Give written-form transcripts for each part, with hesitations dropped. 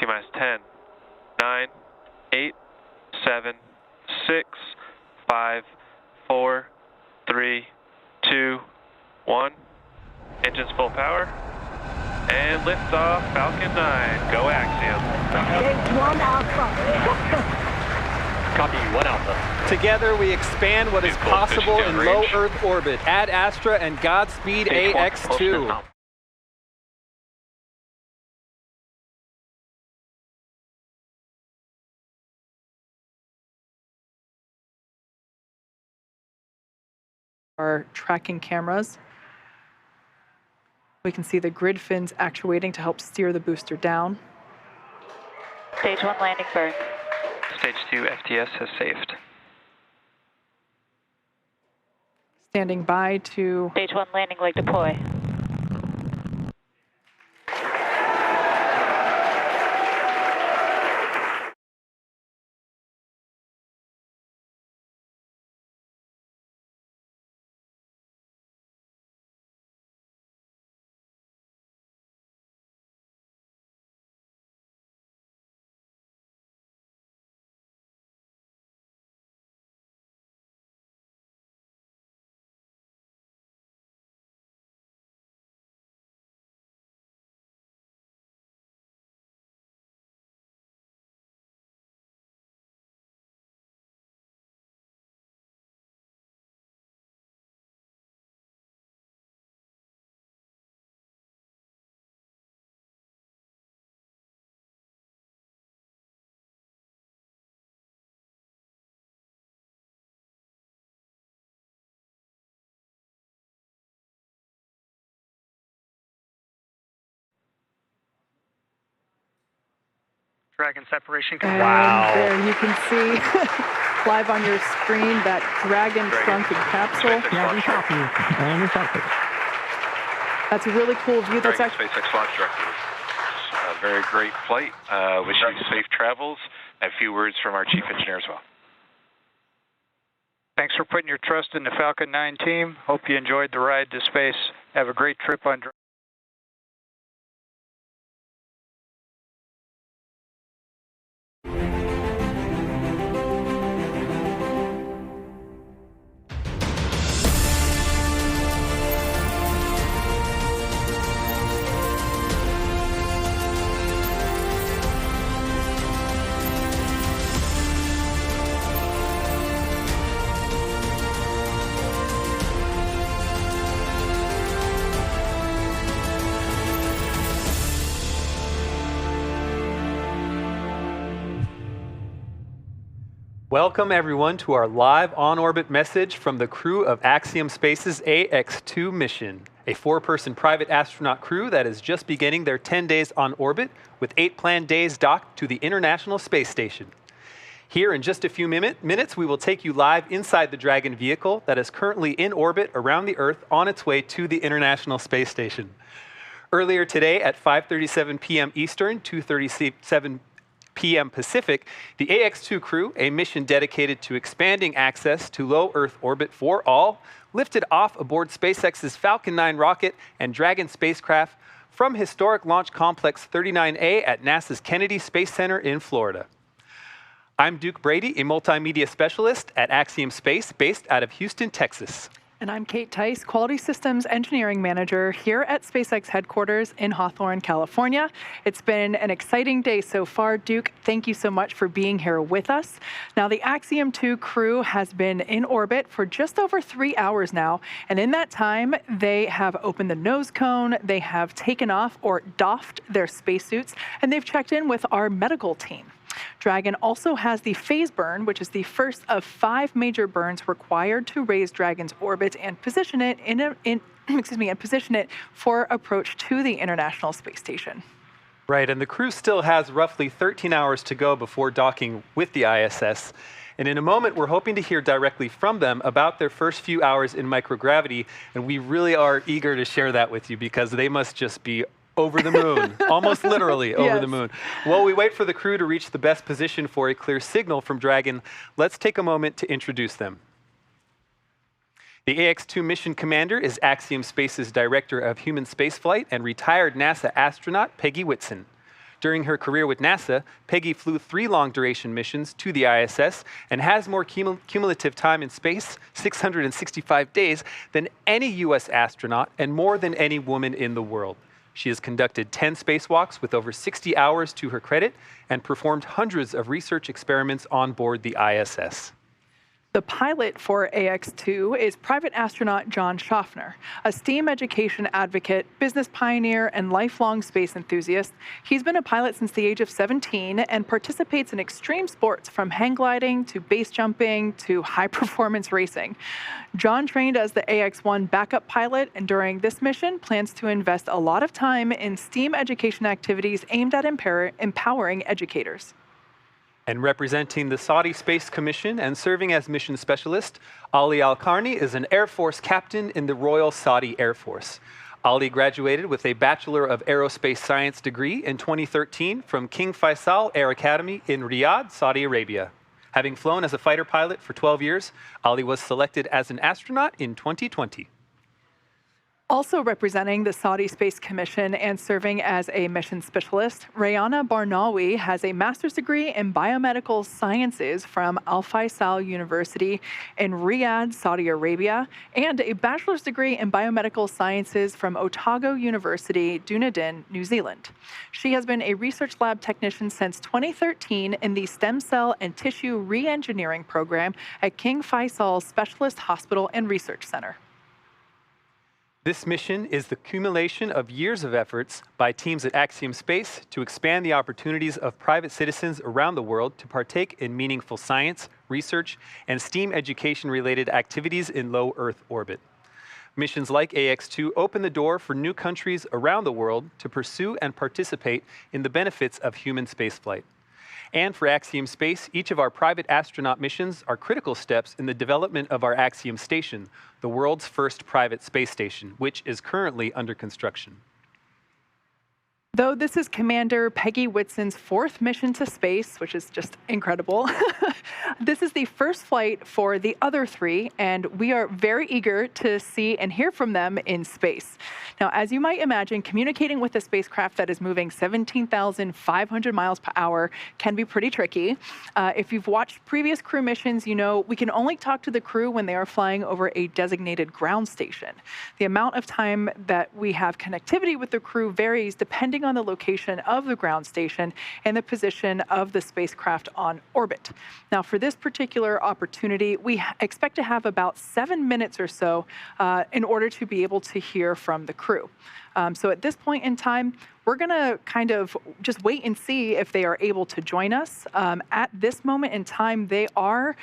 T-minus 10, 9, 8, 7, 6, 5, 4, 3, 2, 1. Engines full power. And liftoff, Falcon 9. Go Axiom. Stage 1 Alpha. Copy, 1 Alpha. Together we expand what is possible in low Earth orbit. Add Astra and Godspeed AX2. Our tracking cameras. We can see the grid fins actuating to help steer the booster down. Stage 1 landing burn. Stage 2 FTS has saved. Standing by to... Stage 1 landing leg deploy. Dragon separation. And Wow. there you can see live on your screen that Dragon shrunken capsule. Yeah, we copy. And we copy. That's a really cool view. That's Dragon actually SpaceX launch director. A very great flight. Wish you safe travels. And a few words from our chief engineer as well. Thanks for putting your trust in the Falcon 9 team. Hope you enjoyed the ride to space. Have a great trip on Welcome everyone to our live on-orbit message from the crew of Axiom Space's AX2 mission, a 4-person private astronaut crew that is just beginning their 10 days on orbit with 8 planned days docked to the International Space Station. Here in just a few minutes, we will take you live inside the Dragon vehicle that is currently in orbit around the Earth on its way to the International Space Station. Earlier today at 5:37 p.m. Eastern, 2:37 p.m. Pacific, the AX2 crew, a mission dedicated to expanding access to low Earth orbit for all, lifted off aboard SpaceX's Falcon 9 rocket and Dragon spacecraft from historic Launch Complex 39A at NASA's Kennedy Space Center in Florida. I'm Duke Brady, a multimedia specialist at Axiom Space based out of Houston, Texas. And I'm Kate Tice, Quality Systems Engineering Manager here at SpaceX headquarters in Hawthorne, California. It's been an exciting day so far. Duke, thank you so much for being here with us. Now, the Axiom 2 crew has been in orbit for just over 3 hours now. And in that time, they have opened the nose cone, they have taken off or doffed their spacesuits, and they've checked in with our medical team. Dragon also has the phase burn, which is the first of 5 major burns required to raise Dragon's orbit and position it position it for approach to the International Space Station. Right, and the crew still has roughly 13 hours to go before docking with the ISS. And in a moment, we're hoping to hear directly from them about their first few hours in microgravity, and we really are eager to share that with you because they must just be over the moon, almost literally over the moon. While we wait for the crew to reach the best position for a clear signal from Dragon, let's take a moment to introduce them. The AX2 mission commander is Axiom Space's Director of Human Spaceflight and retired NASA astronaut Peggy Whitson. During her career with NASA, Peggy flew 3 long-duration missions to the ISS and has more cumulative time in space, 665 days, than any U.S. astronaut and more than any woman in the world. She has conducted 10 spacewalks with over 60 hours to her credit and performed hundreds of research experiments on board the ISS. The pilot for AX-2 is private astronaut John Schaffner, a STEAM education advocate, business pioneer, and lifelong space enthusiast. He's been a pilot since the age of 17 and participates in extreme sports from hang gliding to base jumping to high-performance racing. John trained as the AX-1 backup pilot, and during this mission plans to invest a lot of time in STEAM education activities aimed at empowering educators. And representing the Saudi Space Commission and serving as mission specialist, Ali Al-Karni is an Air Force captain in the Royal Saudi Air Force. Ali graduated with a Bachelor of Aerospace Science degree in 2013 from King Faisal Air Academy in Riyadh, Saudi Arabia. Having flown as a fighter pilot for 12 years, Ali was selected as an astronaut in 2020. Also representing the Saudi Space Commission and serving as a mission specialist, Rayana Barnawi has a master's degree in biomedical sciences from Al Faisal University in Riyadh, Saudi Arabia, and a bachelor's degree in biomedical sciences from Otago University, Dunedin, New Zealand. She has been a research lab technician since 2013 in the Stem Cell and Tissue Re-engineering program at King Faisal Specialist Hospital and Research Center. This mission is the accumulation of years of efforts by teams at Axiom Space to expand the opportunities of private citizens around the world to partake in meaningful science, research, and STEAM education-related activities in low Earth orbit. Missions like AX-2 open the door for new countries around the world to pursue and participate in the benefits of human spaceflight. And for Axiom Space, each of our private astronaut missions are critical steps in the development of our Axiom Station, the world's first private space station, which is currently under construction. Though this is Commander Peggy Whitson's 4th mission to space, which is just incredible, this is the first flight for the other 3, and we are very eager to see and hear from them in space. Now, as you might imagine, communicating with a spacecraft that is moving 17,500 miles per hour can be pretty tricky. If you've watched previous crew missions, you know we can only talk to the crew when they are flying over a designated ground station. The amount of time that we have connectivity with the crew varies depending on the location of the ground station and the position of the spacecraft on orbit. Now, for this particular opportunity, we expect to have about 7 minutes or so in order to be able to hear from the crew. So at this point in time, we're going to kind of just wait and see if they are able to join us. At this moment in time, they are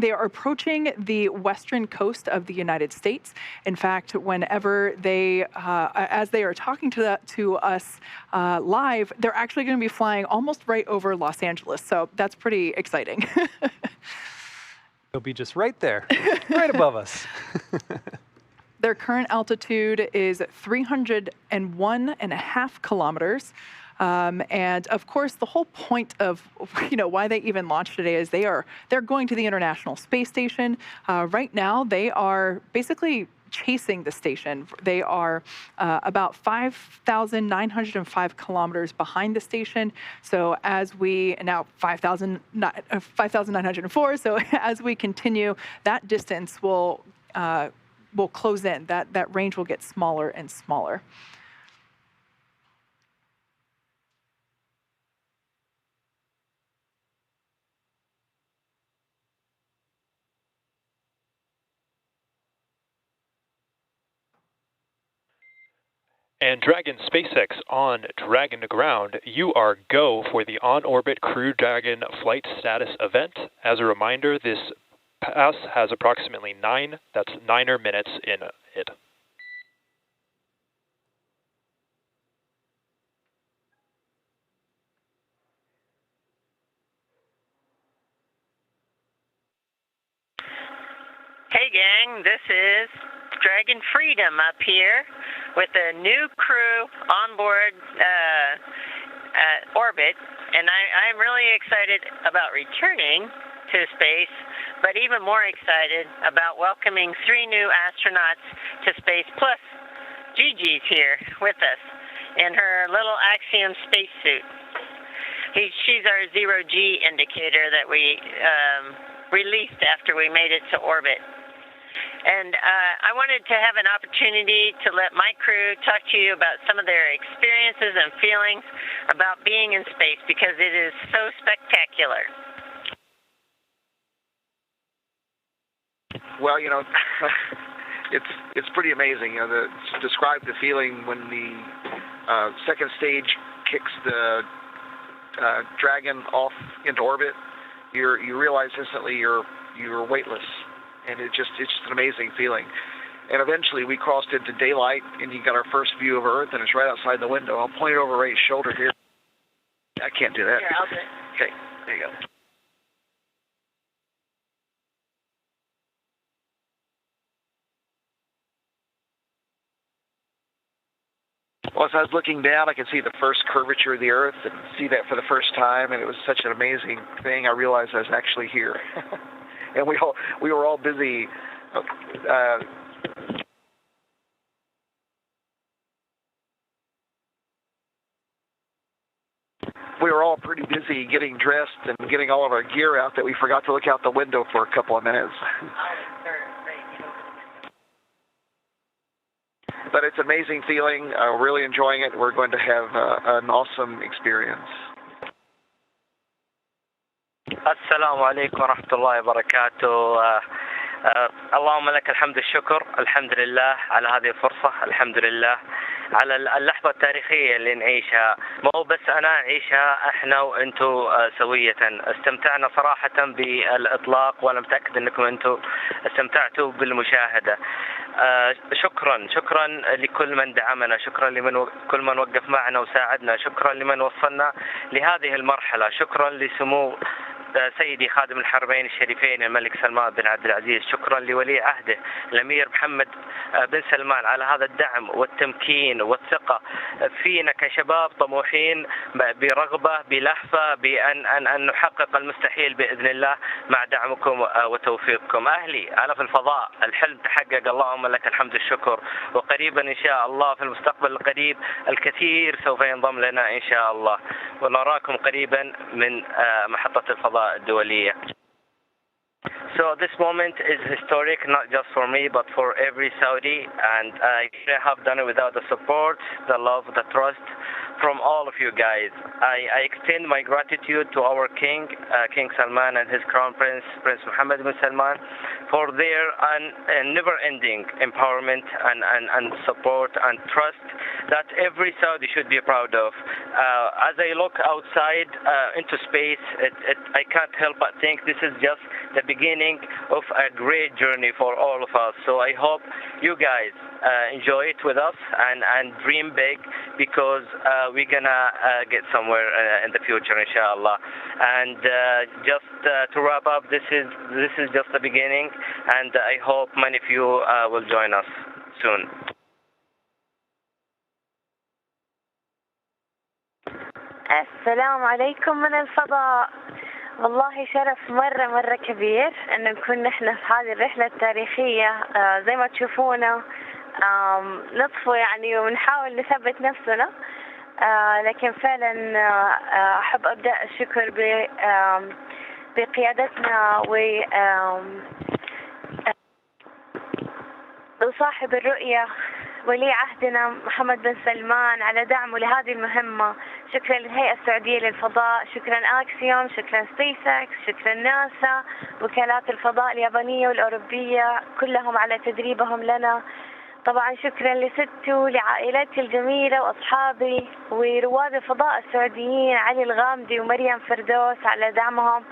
they are approaching the western coast of the United States. In fact, whenever they, as they are talking to us live, they're actually going to be flying almost right over Los Angeles. So that's pretty exciting. They'll be just right there, right above us. Their current altitude is 301.5 kilometers. And of course, the whole point of why they even launched today is they're going to the International Space Station. Right now, they are basically chasing the station. They are about 5,905 kilometers behind the station. So as we now 5,904. So as we continue, that distance will close in. That range will get smaller and smaller. And Dragon SpaceX on Dragon to Ground, you are go for the on-orbit Crew Dragon flight status event. As a reminder, this pass has approximately 9 minutes in it. Hey gang, this is Dragon Freedom up here with a new crew on board orbit, and I'm really excited about returning to space, but even more excited about welcoming 3 new astronauts to space, plus Gigi's here with us. in her little Axiom Space suit. She's our zero-G indicator that we released after we made it to orbit. And I wanted to have an opportunity to let my crew talk to you about some of their experiences and feelings about being in space, because it is so spectacular. Well, you know, it's pretty amazing. You know, to describe the feeling when the second stage kicks the Dragon off into orbit, you realize instantly you're weightless. And it's just an amazing feeling. And eventually we crossed into daylight, and you got our first view of Earth, and it's right outside the window. I'll point it over Ray's shoulder here. I can't do that. Here, I'll do it. Okay, there you go. Well, as I was looking down, I could see the first curvature of the Earth and see that for the first time, and it was such an amazing thing. I realized I was actually here. And we were all busy. We were all pretty busy getting dressed and getting all of our gear out that we forgot to look out the window for a couple of minutes. But it's an amazing feeling. Really enjoying it. We're going to have an awesome experience. السلام عليكم ورحمة الله وبركاته. اللهم لك الحمد والشكر، الحمد لله على هذه الفرصة، الحمد لله على اللحظة التاريخية اللي نعيشها. مو بس أنا أعيشها، إحنا وأنتوا سوية. استمتعنا صراحة بالإطلاق، وأنا متأكد أنكم أنتوا استمتعتوا بالمشاهدة. شكرا لكل من دعمنا، شكرا كل من وقف معنا وساعدنا، شكرا لمن وصلنا لهذه المرحلة، شكرا لسمو سيدي خادم الحرمين الشريفين الملك سلمان بن عبد العزيز، شكرا لولي عهده الأمير محمد بن سلمان على هذا الدعم والتمكين والثقة فينا كشباب طموحين برغبة بلهفة بأن نحقق المستحيل بإذن الله مع دعمكم وتوفيقكم. أهلي أنا في الفضاء، الحلم تحقق، اللهم لك الحمد والشكر. وقريبا إن شاء الله في المستقبل القريب الكثير سوف ينضم لنا إن شاء الله، ونراكم قريبا من محطة الفضاء الدولية. So this moment is historic, not just for me, but for every Saudi, and I couldn't have done it without the support, the love, the trust from all of you guys. I extend my gratitude to our King, King Salman, and his Crown Prince, Prince Mohammed bin Salman, for their never-ending empowerment and support and trust that every Saudi should be proud of. As I look outside into space, I can't help but think this is just the beginning of a great journey for all of us. So I hope you guys enjoy it with us and dream big, because we're gonna get somewhere in the future, inshallah. And just to wrap up, this is just the beginning, and I hope many of you will join us soon. السلام عليكم من الفضاء. والله شرف مرة كبير أن نكون نحن في هذه الرحلة التاريخية. زي ما تشوفونا نطفو يعني ونحاول نثبت نفسنا، لكن فعلا أحب أبدأ الشكر بقيادتنا وصاحب الرؤية ولي عهدنا محمد بن سلمان على دعمه لهذه المهمة. شكرا للهيئة السعودية للفضاء، شكرا أكسيوم، شكرا سبيس اكس، شكرا ناسا، وكالات الفضاء اليابانية والأوروبية كلهم على تدريبهم لنا. طبعا شكرا لستي ولعائلتي الجميلة وأصحابي ورواد الفضاء السعوديين علي الغامدي ومريم فردوس على دعمهم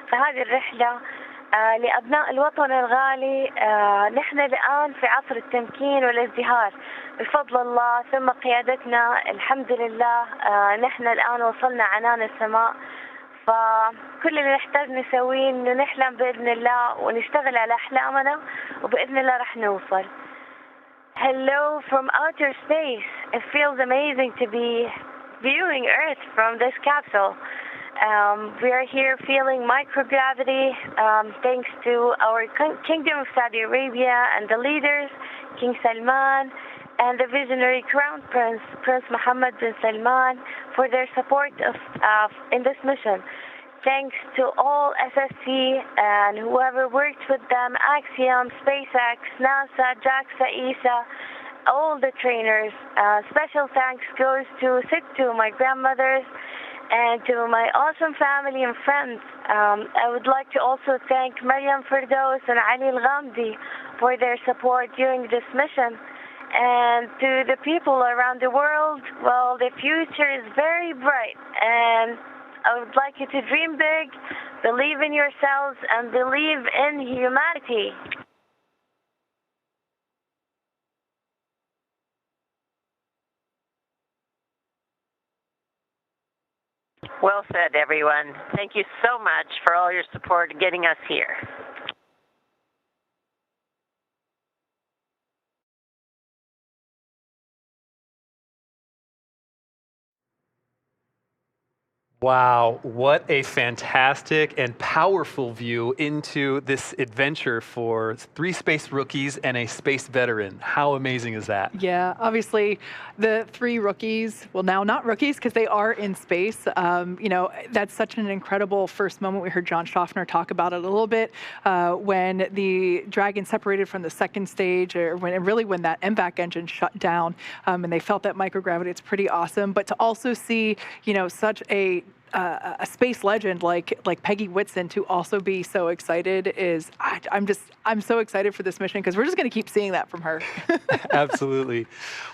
في هذه الرحلة. لأبناء الوطن الغالي، نحن الآن في عصر التمكين والازدهار بفضل الله ثم قيادتنا، الحمد لله. نحن الآن وصلنا عنان السماء، فكل اللي نحتاج نسويه إنه نحلم بإذن الله ونشتغل على أحلامنا، وبإذن الله رح نوصل. Hello from outer space. It feels amazing to be viewing Earth from this capsule. We are here feeling microgravity thanks to our Kingdom of Saudi Arabia and the leaders, King Salman, and the visionary Crown Prince, Prince Mohammed bin Salman, for their support in this mission. Thanks to all SSC and whoever worked with them, Axiom, SpaceX, NASA, JAXA, ESA, all the trainers. Special thanks goes to my grandmothers and to my awesome family and friends. I would like to also thank Maryam Firdaus and Ali Al-Ghamdi for their support during this mission. And to the people around the world, well, the future is very bright, and I would like you to dream big, believe in yourselves, and believe in humanity. Well said, everyone. Thank you so much for all your support in getting us here. Wow, what a fantastic and powerful view into this adventure for 3 space rookies and a space veteran. How amazing is that? Yeah, obviously the 3 rookies, well, now not rookies because they are in space. You know, that's such an incredible first moment. We heard John Schaffner talk about it a little bit when the Dragon separated from the second stage, or when that MVAC engine shut down, and they felt that microgravity. It's pretty awesome. But to also see, you know, such a space legend like Peggy Whitson to also be so excited is I'm so excited for this mission because we're just going to keep seeing that from her. Absolutely.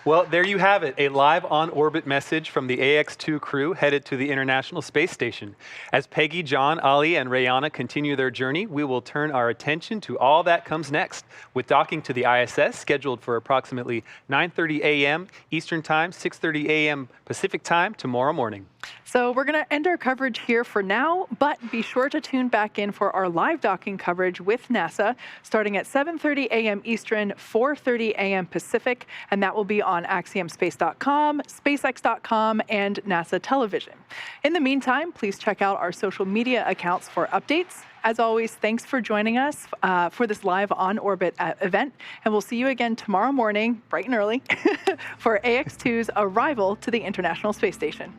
Well, there you have it, a live on-orbit message from the AX-2 crew headed to the International Space Station. As Peggy, John, Ali, and Rayana continue their journey, we will turn our attention to all that comes next, with docking to the ISS scheduled for approximately 9:30 a.m. Eastern Time, 6:30 a.m. Pacific Time tomorrow morning. So we're going to end our coverage here for now, but be sure to tune back in for our live docking coverage with NASA starting at 7:30 a.m. Eastern, 4:30 a.m. Pacific, and that will be on axiomspace.com, spacex.com, and NASA television. In the meantime, please check out our social media accounts for updates. As always, thanks for joining us for this live on-orbit event, and we'll see you again tomorrow morning, bright and early, for AX2's arrival to the International Space Station.